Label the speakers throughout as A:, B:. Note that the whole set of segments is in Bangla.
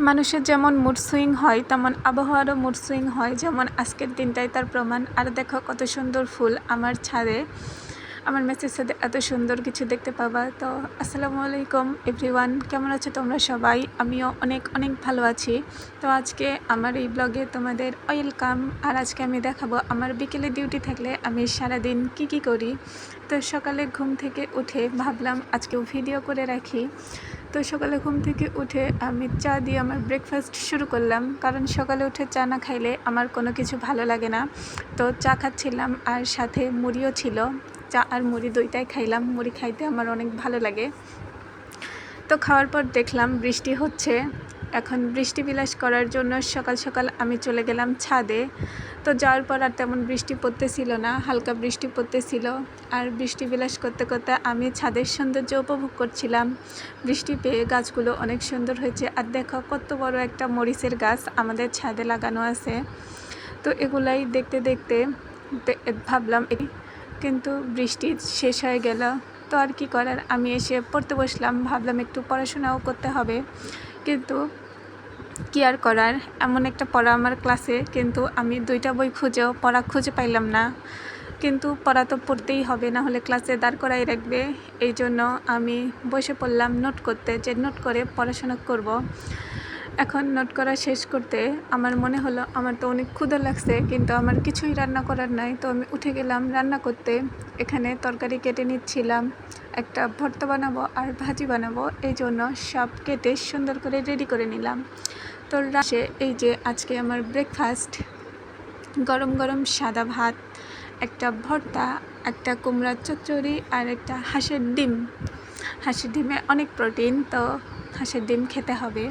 A: মানুষের যেমন মুড সুইং হয় তেমন আবহাওয়ারও মুড সুইং হয়, যেমন আজকের দিনটাই তার প্রমাণ। আর দেখো কত সুন্দর ফুল আমার ছাদে, আমার মেসের সাথে এত সুন্দর কিছু দেখতে পাবা। তো আসসালামু আলাইকুম এভরিওয়ান, কেমন আছো তোমরা সবাই? আমিও অনেক অনেক ভালো আছি। তো আজকে আমার এই ব্লগে তোমাদের ওয়েলকাম। আর আজকে আমি দেখাবো আমার বিকেলে ডিউটি থাকলে আমি সারাদিন কি করি। তো সকালে ঘুম থেকে উঠে ভাবলাম আজকেও ভিডিও করে রাখি। তো সকালে ঘুম থেকে উঠে আমি চা দিয়ে আমার ব্রেকফাস্ট শুরু করলাম, কারণ সকালে উঠে চা না খাইলে আমার কোনো কিছু ভালো লাগে না। তো চা খাচ্ছিলাম আর সাথে মুড়িও ছিল। চা আর মুড়ি দুইটাই খাইলাম, মুড়ি খাইতে আমার অনেক ভালো লাগে। তো খাওয়ার পর দেখলাম বৃষ্টি হচ্ছে। এখন বৃষ্টি বিলাস করার জন্য সকাল সকাল আমি চলে গেলাম ছাদে। তো যাওয়ার পর আর তেমন বৃষ্টি পড়তেছিল না, হালকা বৃষ্টি পড়তেছিল। আর বৃষ্টি বিলাস করতে করতে আমি ছাদের সৌন্দর্য উপভোগ করছিলাম। বৃষ্টি পেয়ে গাছগুলো অনেক সুন্দর হয়েছে। আর দেখো কত বড় একটা মরিচের গাছ আমাদের ছাদে লাগানো আছে। তো এগুলাই দেখতে দেখতে ভাবলাম, কিন্তু বৃষ্টি শেষ হয়ে গেল। তো আর কি করার, আমি এসে পড়তে বসলাম। ভাবলাম একটু পড়াশোনাও করতে হবে, কিন্তু কি আর করার, এমন একটা পড়া আমার ক্লাসে, কিন্তু আমি দুইটা বই খুঁজেও পড়া খুঁজে পাইলাম না। কিন্তু পড়া তো পড়তেই হবে, না হলে ক্লাসে দাঁড় করাই রাখবে। এই জন্য আমি বসে পড়লাম নোট করতে, যে নোট করে পড়াশোনা করব। এখন নোট করা শেষ করতে আমার মনে হলো আমার তো অনেক ক্ষুধা লাগছে, কিন্তু আমার কিছুই রান্না করার নাই। তো আমি উঠে গেলাম রান্না করতে। এখানে তরকারি কেটে নিচ্ছিলাম, একটা ভর্তা বানাবো আর ভাজি বানাবো, এই জন্য সব কেটে সুন্দর করে রেডি করে নিলাম। তো রাশে এই যে আজকে আমার ব্রেকফাস্ট, গরম গরম সাদা ভাত, একটা ভর্তা, একটা কুমড়ার চচ্চড়ি আর একটা হাঁসের ডিম। হাঁসের ডিমে অনেক প্রোটিন, তো হাঁসের ডিম খেতে হবে।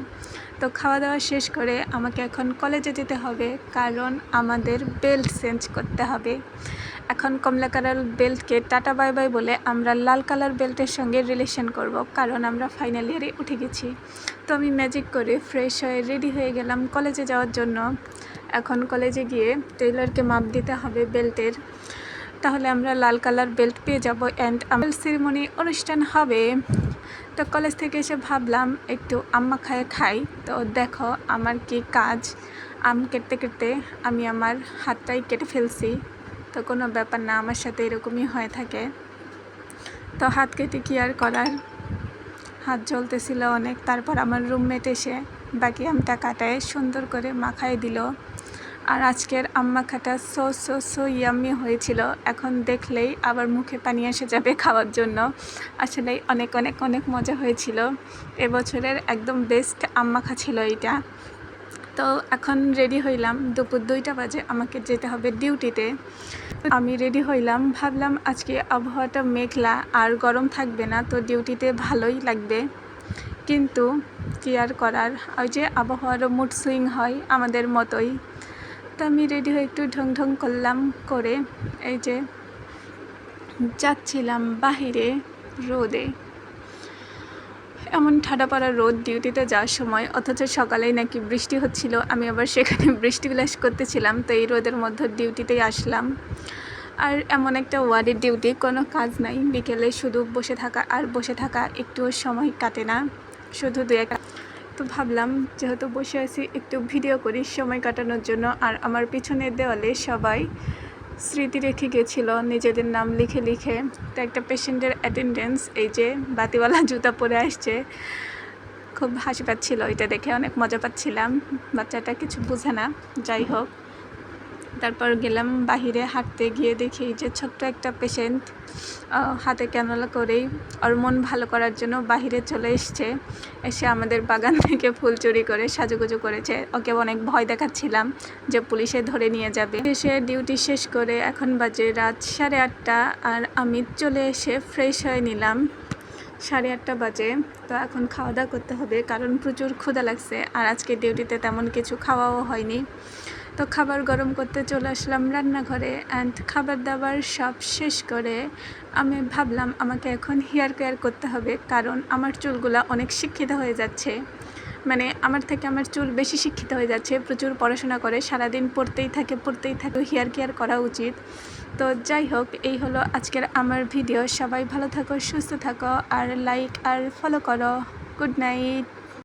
A: তো খাওয়া দাওয়া শেষ করে আমাকে এখন কলেজে যেতে হবে, কারণ আমাদের বেল্ট চেঞ্জ করতে হবে। এখন কমলা কালার বেল্টকে টাটা বাই বাই বলে আমরা লাল কালার বেল্টের সঙ্গে রিলেশন করব, কারণ আমরা ফাইনাল ইয়ারে উঠে গেছি। তো আমি ম্যাজিক করে ফ্রেশ হয়ে রেডি হয়ে গেলাম কলেজে যাওয়ার জন্য। এখন কলেজে গিয়ে টেইলরকে মাপ দিতে হবে বেল্টের, তাহলে আমরা লাল কালার বেল্ট পেয়ে যাব অ্যান্ড আমার সেরিমনি অনুষ্ঠান হবে। তো কলেজ থেকে এসে ভাবলাম একটু আম্মা খাই। তো দেখো আমার কি কাজ, আম কেটে কেটে আমি আমার হাতটাই কেটে ফেলছি। তো কোনো ব্যাপার না, আমার সাথে এরকমই হয়ে থাকে। তো হাত কেটে কি আর করার, হাত জ্বলতেছিল অনেক। তারপর আমার রুমমেট এসে বাকি আমটা কাটায় সুন্দর করে মাখায় দিল। আর আজকের আম মাখাটা সো ইয়াম্মি হয়েছিল। এখন দেখলেই আবার মুখে পানি এসে যাবে খাওয়ার জন্য। আসলেই অনেক অনেক অনেক মজা হয়েছিল। এবছরের একদম বেস্ট আম মাখা ছিল এইটা। তো এখন রেডি হইলাম, দুপুর 2টা বাজে আমাকে যেতে হবে ডিউটিতে। আমি রেডি হইলাম, ভাবলাম আজকে আবহাওয়াটা মেঘলা আর গরম থাকবে না, তো ডিউটিতে ভালোই লাগবে। কিন্তু কি আর করার, ওই যে আবহাওয়ারও মুড সুইং হয় আমাদের মতোই। তো আমি রেডি হয়ে একটু ঢং করলাম, করে এই যে যাচ্ছিলাম বাহিরে রোদে। এমন ঠাডা পড়া রোদ ডিউটিতে যাওয়ার সময়, অথচ সকালেই নাকি বৃষ্টি হচ্ছিল। আমি আবার সেখানে বৃষ্টি বিলাস করতেছিলাম। তো এই রোদের মধ্যে ডিউটিতেই আসলাম। আর এমন একটা ওয়ার্ডের ডিউটি, কোনো কাজ নাই, বিকেলে শুধু বসে থাকা আর বসে থাকা, একটুও সময় কাটে না, শুধু দু একটা। তো ভাবলাম যেহেতু বসে আছি একটু ভিডিও করি সময় কাটানোর জন্য। আর আমার পিছনের দেওয়ালে সবাই স্মৃতি রেখে গেছিলো নিজেদের নাম লিখে লিখে। তো একটা পেশেন্টের অ্যাটেন্ডেন্স এই যে বাতিওয়ালা জুতা পরে আসছে, খুব হাসি পাচ্ছিল, এটা দেখে অনেক মজা পাচ্ছিলাম। বাচ্চাটা কিছু বোঝে না, যাই হোক। তারপর গেলাম বাহিরে হাঁটতে, গিয়ে দেখি যে ছোট্ট একটা পেশেন্ট হাতে ক্যানোলা করেই ওর মন ভালো করার জন্য বাহিরে চলে এসে আমাদের বাগান থেকে ফুল চুরি করে সাজুগুজু করেছে। ওকে অনেক ভয় দেখাচ্ছিলাম যে পুলিশে ধরে নিয়ে যাবে। এসে ডিউটি শেষ করে এখন বাজে রাত 8:30, আর আমি চলে এসে ফ্রেশ হয়ে নিলাম 8:30 বাজে। তো এখন খাওয়া দাওয়া করতে হবে, কারণ প্রচুর ক্ষুধা লাগছে। আর আজকে ডিউটিতে তেমন কিছু খাওয়াও হয়নি। তো খাবার গরম করতে চলে আসলাম রান্নাঘরে। অ্যান্ড খাবার দাবার সব শেষ করে আমি ভাবলাম আমাকে এখন হেয়ার কেয়ার করতে হবে, কারণ আমার চুলগুলা অনেক শিক্ষিত হয়ে যাচ্ছে। মানে আমার থেকে আমার চুল বেশি শিক্ষিত হয়ে যাচ্ছে, প্রচুর পড়াশোনা করে, সারাদিন পড়তেই থাকে। হেয়ার কেয়ার করা উচিত। তো যাই হোক, এই হলো আজকের আমার ভিডিও। সবাই ভালো থাকো, সুস্থ থাকো, আর লাইক আর ফলো করো। Good night.